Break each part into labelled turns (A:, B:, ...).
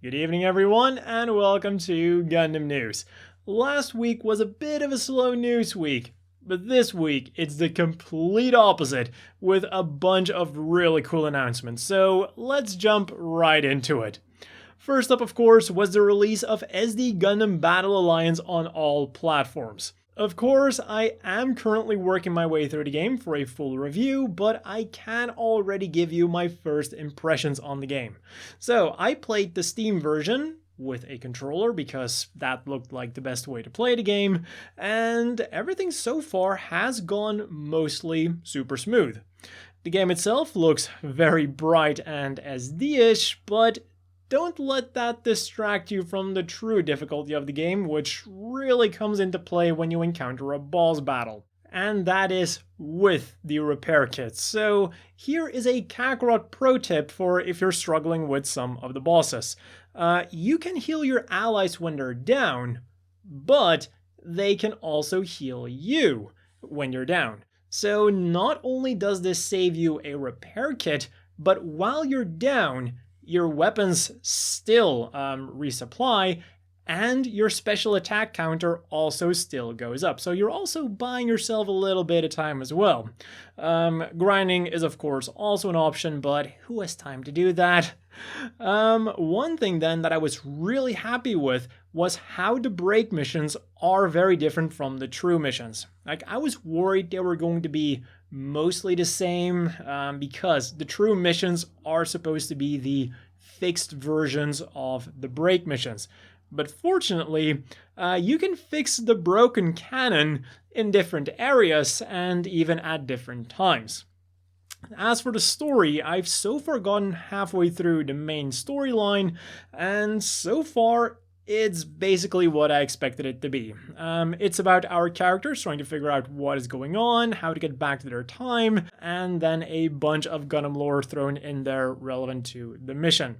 A: Good evening everyone, and welcome to Gundam News. Last week was a bit of a slow news week, but this week it's the complete opposite with a bunch of really cool announcements, so let's jump right into it. First up, of course, was the release of SD Gundam Battle Alliance on all platforms. Of course, I am currently working my way through the game for a full review, but I can already give you my first impressions on the game. So, I played the Steam version with a controller because that looked like the best way to play the game, and everything so far has gone mostly super smooth. The game itself looks very bright and SD-ish, but don't let that distract you from the true difficulty of the game, which really comes into play when you encounter a boss battle. And that is with the repair kits. So here is a Kakarot pro tip for if you're struggling with some of the bosses. You can heal your allies when they're down, but they can also heal you when you're down. So not only does this save you a repair kit, but while you're down, your weapons still resupply, and your special attack counter also still goes up. So you're also buying yourself a little bit of time as well. Grinding is of course also an option, but who has time to do that? One thing then that I was really happy with was how the break missions are very different from the true missions. Like, I was worried they were going to be mostly the same because the true missions are supposed to be the fixed versions of the break missions. But fortunately, you can fix the broken cannon in different areas and even at different times. As for the story, I've so far gotten halfway through the main storyline, and so far it's basically what I expected it to be. It's about our characters trying to figure out what is going on, how to get back to their time, and then a bunch of Gundam lore thrown in there relevant to the mission.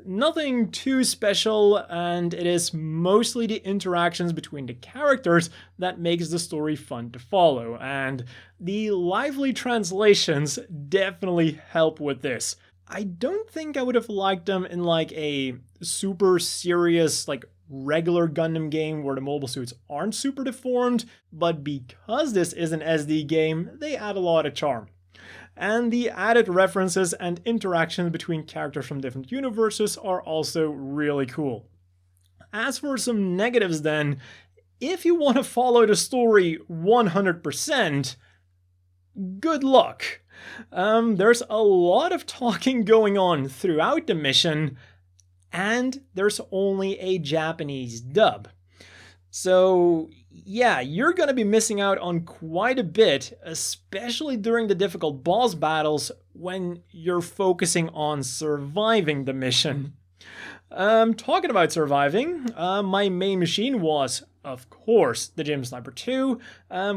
A: Nothing too special, and it is mostly the interactions between the characters that makes the story fun to follow, and the lively translations definitely help with this. I don't think I would have liked them in like a super serious, like regular Gundam game where the mobile suits aren't super deformed, but because this is an SD game, they add a lot of charm. And the added references and interactions between characters from different universes are also really cool. As for some negatives then, if you want to follow the story 100%, good luck. There's a lot of talking going on throughout the mission, and there's only a Japanese dub. So yeah, you're gonna be missing out on quite a bit, especially during the difficult boss battles when you're focusing on surviving the mission. Talking about surviving, my main machine was, of course, the Gym Sniper 2,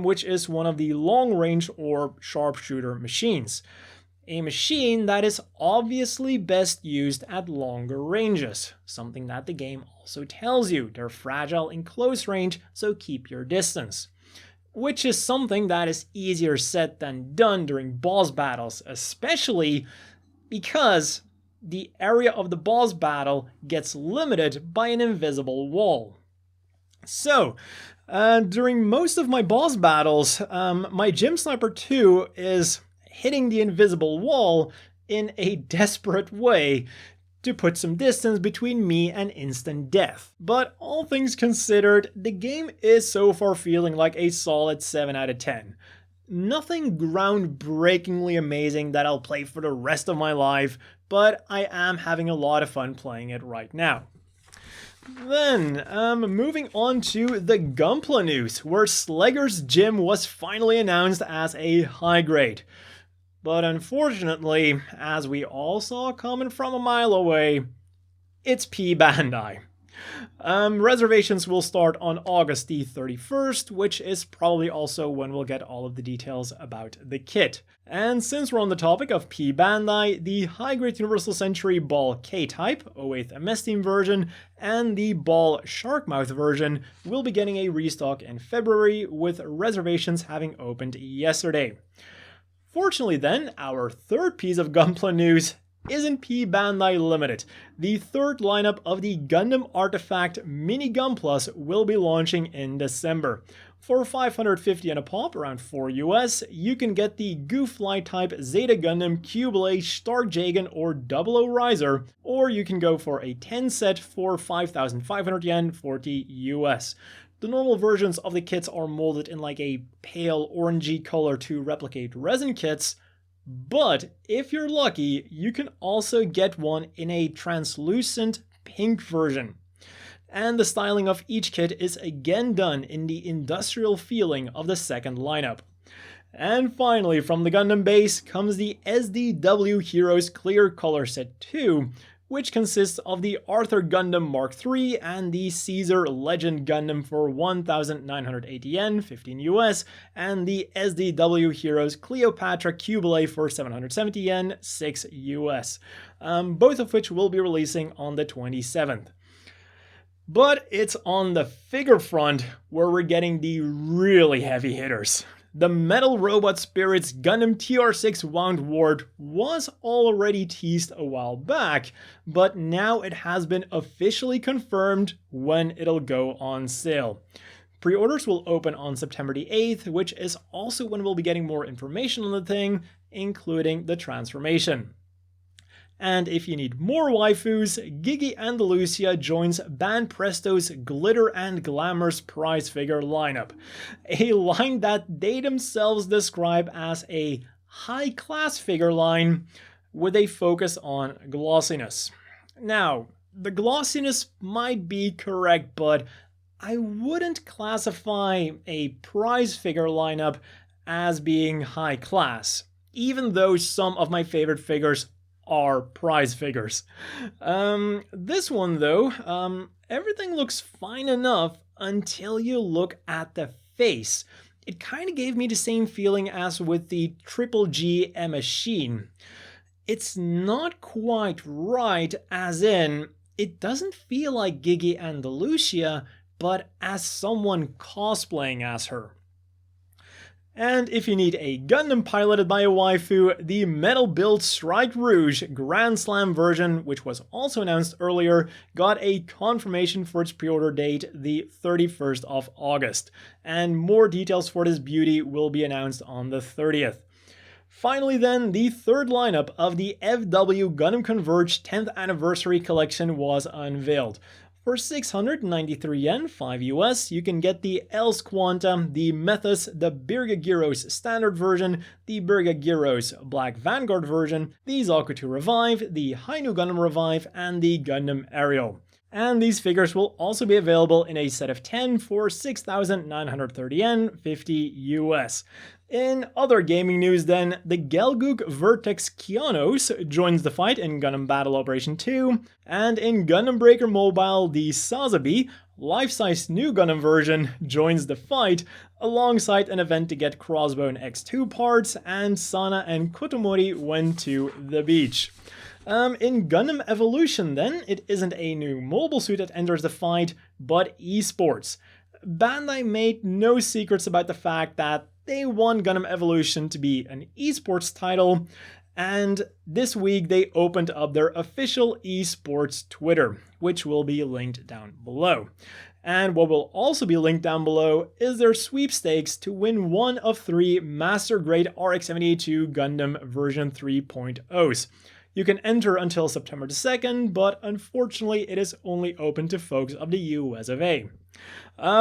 A: which is one of the long-range or sharpshooter machines. A machine that is obviously best used at longer ranges, something that the game also tells you. They're fragile in close range, so keep your distance. Which is something that is easier said than done during boss battles, especially because the area of the boss battle gets limited by an invisible wall. So, during most of my boss battles, my Gym Sniper 2 is hitting the invisible wall in a desperate way to put some distance between me and instant death. But all things considered, the game is so far feeling like a solid 7 out of 10. Nothing groundbreakingly amazing that I'll play for the rest of my life, but I am having a lot of fun playing it right now. Then, moving on to the Gunpla news, where Sleggar's gym was finally announced as a high grade. But unfortunately, as we all saw coming from a mile away, it's P Bandai. Reservations will start on August the 31st, which is probably also when we'll get all of the details about the kit. And since we're on the topic of P Bandai, the high-grade Universal Century Ball K-Type, 08th MS Team version, and the Ball Sharkmouth version will be getting a restock in February, with reservations having opened yesterday. Fortunately then, our third piece of Gunpla news isn't P Bandai limited. The third lineup of the Gundam Artifact Mini Gunplas will be launching in December. For $550 and a pop, around $4 US, you can get the Goo Fly type Zeta Gundam Q-Blade Stark Jagan or 00 Riser, or you can go for a 10 set for 5,500 yen, 40 US. The normal versions of the kits are molded in like a pale orangey color to replicate resin kits, but if you're lucky, you can also get one in a translucent pink version. And the styling of each kit is again done in the industrial feeling of the second lineup. And finally, from the Gundam base comes the SDW Heroes Clear Color Set 2, which consists of the Arthur Gundam Mark III and the Caesar Legend Gundam for 1,980 yen, 15 US, and the SDW Heroes Cleopatra Q-Blade for 770 yen, 6 US, both of which will be releasing on the 27th. But it's on the figure front where we're getting the really heavy hitters. The Metal Robot Spirits Gundam TR6 Woundwort was already teased a while back, but now it has been officially confirmed when it'll go on sale. Pre-orders will open on September the 8th, which is also when we'll be getting more information on the thing, including the transformation. And if you need more waifus, Gigi Andalucia joins Banpresto's Glitter and Glamours prize figure lineup, a line that they themselves describe as a high-class figure line with a focus on glossiness. Now, the glossiness might be correct, but I wouldn't classify a prize figure lineup as being high class, even though some of my favorite figures are prize figures. This one though, everything looks fine enough until you look at the face. It kind of gave me the same feeling as with the Triple G Machine. It's not quite right, as in, it doesn't feel like Gigi Andalucia, but as someone cosplaying as her. And if you need a Gundam piloted by a waifu, the Metal Build Strike Rouge Grand Slam version, which was also announced earlier, got a confirmation for its pre-order date, the 31st of August. And more details for this beauty will be announced on the 30th. Finally then, the third lineup of the FW Gundam Converge 10th Anniversary Collection was unveiled. For 693 yen, 5 US, you can get the Els Quanta, the Methus, the Birga Gyros Standard version, the Birga Gyros Black Vanguard version, the Zakuto Revive, the Hainu Gundam Revive, and the Gundam Ariel. And these figures will also be available in a set of 10 for 6,930 yen, 50 US. In other gaming news then, the Gelgoog Vertex Kianos joins the fight in Gundam Battle Operation 2, and in Gundam Breaker Mobile, the Sazabi, life-size new Gundam version, joins the fight, alongside an event to get Crossbone X2 parts, and Sana and Kotomori went to the beach. In Gundam Evolution then, it isn't a new mobile suit that enters the fight, but esports. Bandai made no secrets about the fact that they want Gundam Evolution to be an esports title, and this week they opened up their official esports Twitter, which will be linked down below. And what will also be linked down below is their sweepstakes to win one of 3 Master Grade RX-78 Gundam version 3.0s. You can enter until September the 2nd, but unfortunately it is only open to folks of the US of A.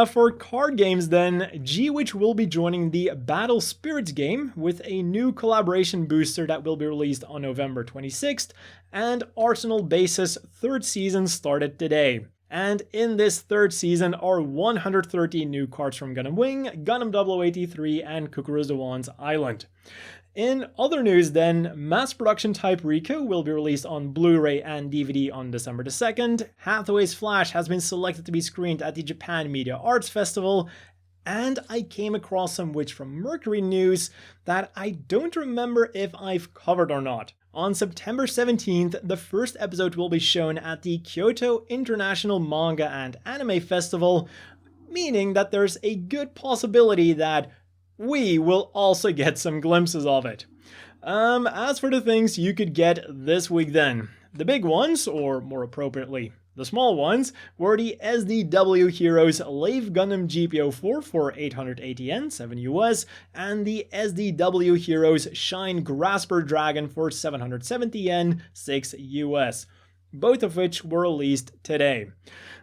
A: For card games then, G-Witch will be joining the Battle Spirits game with a new collaboration booster that will be released on November 26th, and Arsenal Base's 3rd season started today. And in this 3rd season are 130 new cards from Gundam Wing, Gundam 0083, and Kukuru's Dewan's Island. In other news then, mass production type Rico will be released on Blu-ray and DVD on December the 2nd, Hathaway's Flash has been selected to be screened at the Japan Media Arts Festival, and I came across some which from Mercury news that I don't remember if I've covered or not. On September 17th, the first episode will be shown at the Kyoto International Manga and Anime Festival, meaning that there's a good possibility that we will also get some glimpses of it. As for the things you could get this week then, the big ones, or more appropriately, the small ones, were the SDW Heroes Leif Gundam GPO4 for 880 yen, 7 US, and the SDW Heroes Shine Grasper Dragon for 770 yen, 6 US, both of which were released today.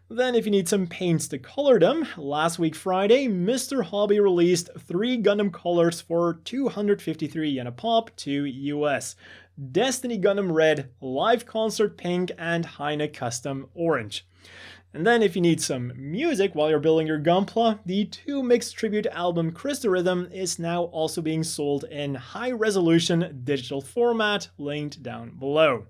A: Then if you need some paints to color them, last week Friday, Mr. Hobby released 3 Gundam colors for 253 yen a pop to US. Destiny Gundam Red, Live Concert Pink, and Heine Custom Orange. And then if you need some music while you're building your Gunpla, the 2 mixed tribute album Crysta-Rhythm is now also being sold in high-resolution digital format, linked down below.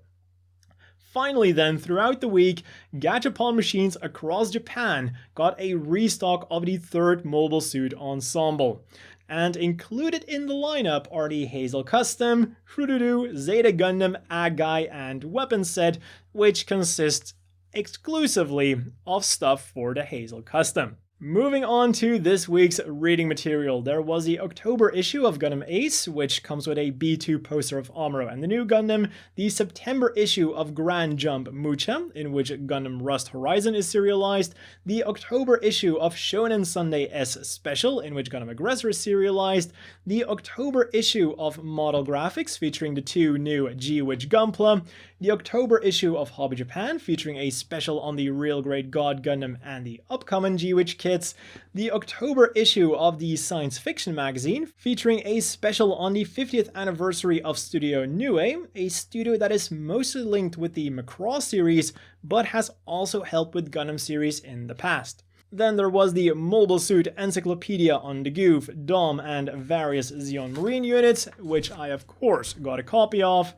A: Finally then, throughout the week, Gachapon machines across Japan got a restock of the 3rd mobile suit Ensemble. And included in the lineup are the Hazel Custom, Furudu, Zeta Gundam, Agai, and Weapon Set, which consists exclusively of stuff for the Hazel Custom. Moving on to this week's reading material, there was the October issue of Gundam Ace, which comes with a B2 poster of Amuro and the new Gundam, the September issue of Grand Jump Mucha, in which Gundam Rust Horizon is serialized, the October issue of Shonen Sunday S Special, in which Gundam Aggressor is serialized, the October issue of Model Graphics featuring the 2 new G-Witch Gunpla, the October issue of Hobby Japan featuring a special on the Real Great God Gundam and the upcoming G-Witch kits, the October issue of the Science Fiction magazine featuring a special on the 50th anniversary of Studio Nue, a studio that is mostly linked with the Macross series but has also helped with Gundam series in the past. Then there was the Mobile Suit Encyclopedia on the Goof, Dom, and various Zeon Marine units, which I of course got a copy of.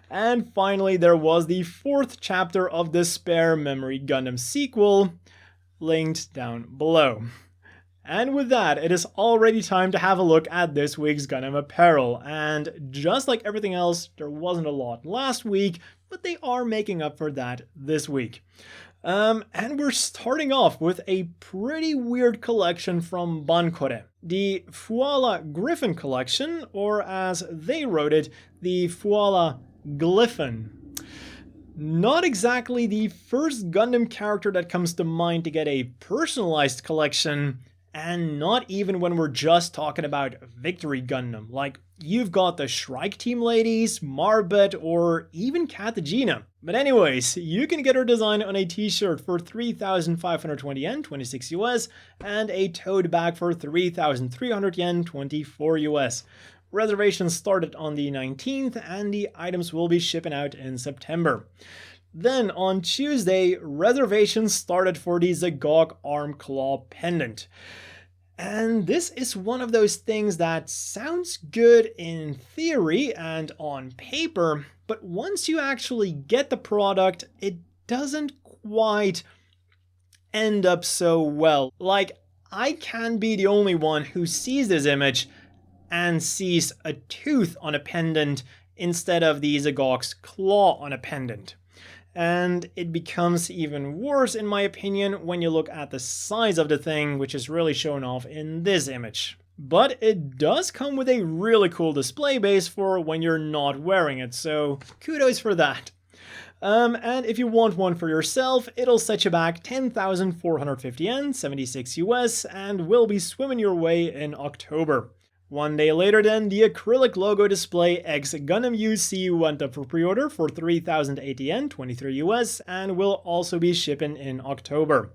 A: And finally there was the 4th chapter of the Spare Memory Gundam sequel, linked down below. And with that, it is already time to have a look at this week's Gundam apparel, and just like everything else, there wasn't a lot last week, but they are making up for that this week. And we're starting off with a pretty weird collection from Bankore, the Fuala Griffin collection, or as they wrote it, the Fuala Glyphon. Not exactly the first Gundam character that comes to mind to get a personalized collection, and not even when we're just talking about Victory Gundam. Like, you've got the Shrike Team ladies, Marbet, or even Katajina. But anyways, you can get her design on a t-shirt for 3,520 yen, 26 US, and a tote bag for 3,300 yen, 24 US. Reservations started on the 19th, and the items will be shipping out in September. Then on Tuesday, reservations started for the Zagok Arm Claw pendant. And this is one of those things that sounds good in theory and on paper, but once you actually get the product, it doesn't quite end up so well. Like, I can be the only one who sees this image and sees a tooth on a pendant instead of the Zagok's claw on a pendant. And it becomes even worse, in my opinion, when you look at the size of the thing, which is really shown off in this image. But it does come with a really cool display base for when you're not wearing it, so kudos for that. And if you want one for yourself, it'll set you back 10,450 yen, 76 US, and will be swimming your way in October. One day later then, the acrylic logo display X Gundam UC went up for pre-order for 3,080 yen, 23 US, and will also be shipping in October.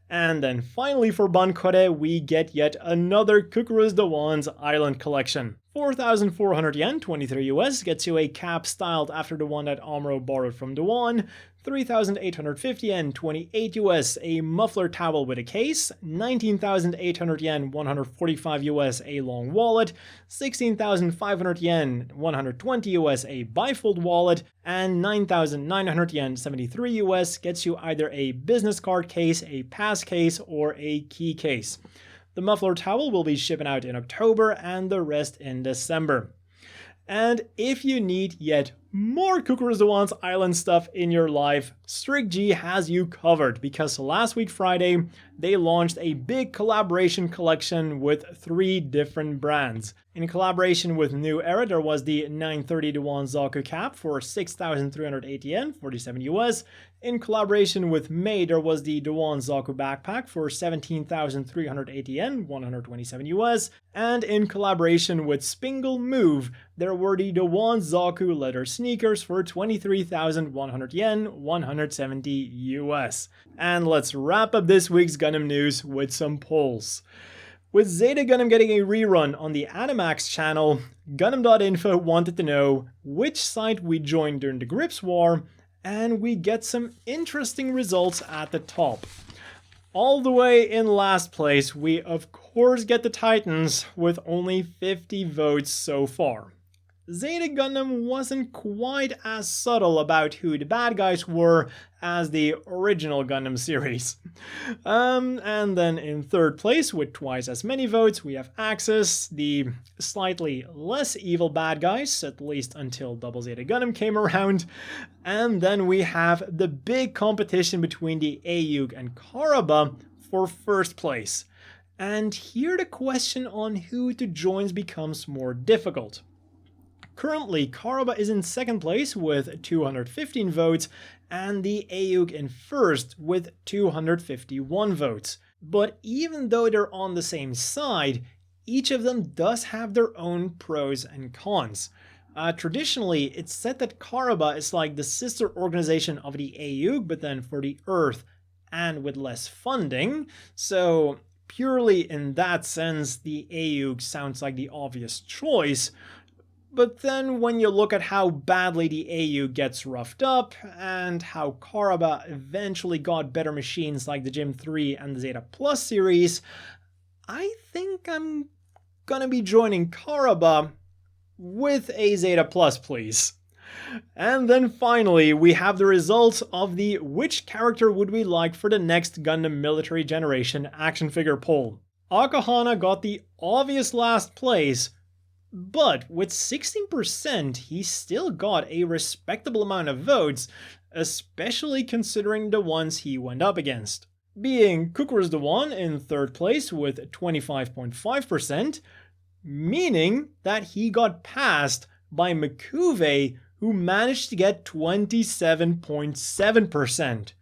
A: And then finally for Bankore, we get yet another Kukuru's Dawan's Island collection. 4,400 yen, 23 US, gets you a cap styled after the one that Amuro borrowed from Dawan. 3,850 yen, 28 US, a muffler towel with a case. 19,800 yen, 145 US, a long wallet. 16,500 yen, 120 US, a bifold wallet. And 9,900 yen, 73 US, gets you either a business card case, a pass case, or a key case. The muffler towel will be shipping out in October and the rest in December. And if you need yet more Kukura's the One's island stuff in your life, Strict G has you covered because last week Friday they launched a big collaboration collection with 3 different brands. In collaboration with New Era, there was the 930 to 1 Zaku cap for 6,380 yen, 47 US. In collaboration with May, there was the Dewan Zaku backpack for 17,380 yen, 127 US. And in collaboration with Spingle Move, there were the Dewan Zaku leather sneakers for 23,100 yen, 170 US. And let's wrap up this week's Gundam news with some polls. With Zeta Gundam getting a rerun on the Animax channel, Gundam.info wanted to know which site we joined during the Gryps War, and we get some interesting results at the top. All the way in last place, we of course get the Titans with only 50 votes so far. Zeta Gundam wasn't quite as subtle about who the bad guys were as the original Gundam series. And then in third place, with twice as many votes, we have Axis, the slightly less evil bad guys, at least until Double Zeta Gundam came around. And then we have the big competition between the Ayug and Karaba for first place. And here the question on who to join becomes more difficult. Currently, Karaba is in second place with 215 votes, and the Ayug in first with 251 votes. But even though they're on the same side, each of them does have their own pros and cons. Traditionally, it's said that Karaba is like the sister organization of the Ayug, but then for the Earth and with less funding, so purely in that sense, the Ayug sounds like the obvious choice. But then when you look at how badly the Ayug gets roughed up, and how Karaba eventually got better machines like the Gym 3 and the Zeta Plus series, I think I'm gonna be joining Karaba with a Zeta Plus, please. And then finally, we have the results of the which character would we like for the next Gundam Military Generation action figure poll. Akahana got the obvious last place, but with 16%, he still got a respectable amount of votes, especially considering the ones he went up against. Being Kukura's the one in third place with 25.5%, meaning that he got passed by Mikuve, who managed to get 27.7%,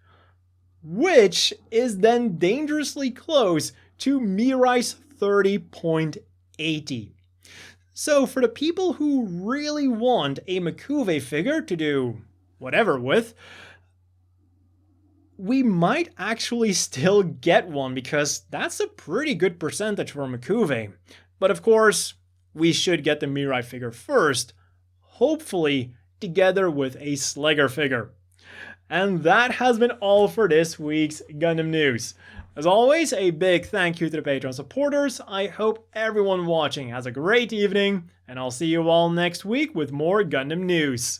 A: which is then dangerously close to Mirai's 30.80%. So for the people who really want a Mikuve figure to do whatever with, we might actually still get one because that's a pretty good percentage for Mikuve. But of course, we should get the Mirai figure first, hopefully together with a Sleggar figure. And that has been all for this week's Gundam news. As always, a big thank you to the Patreon supporters. I hope everyone watching has a great evening, and I'll see you all next week with more Gundam news.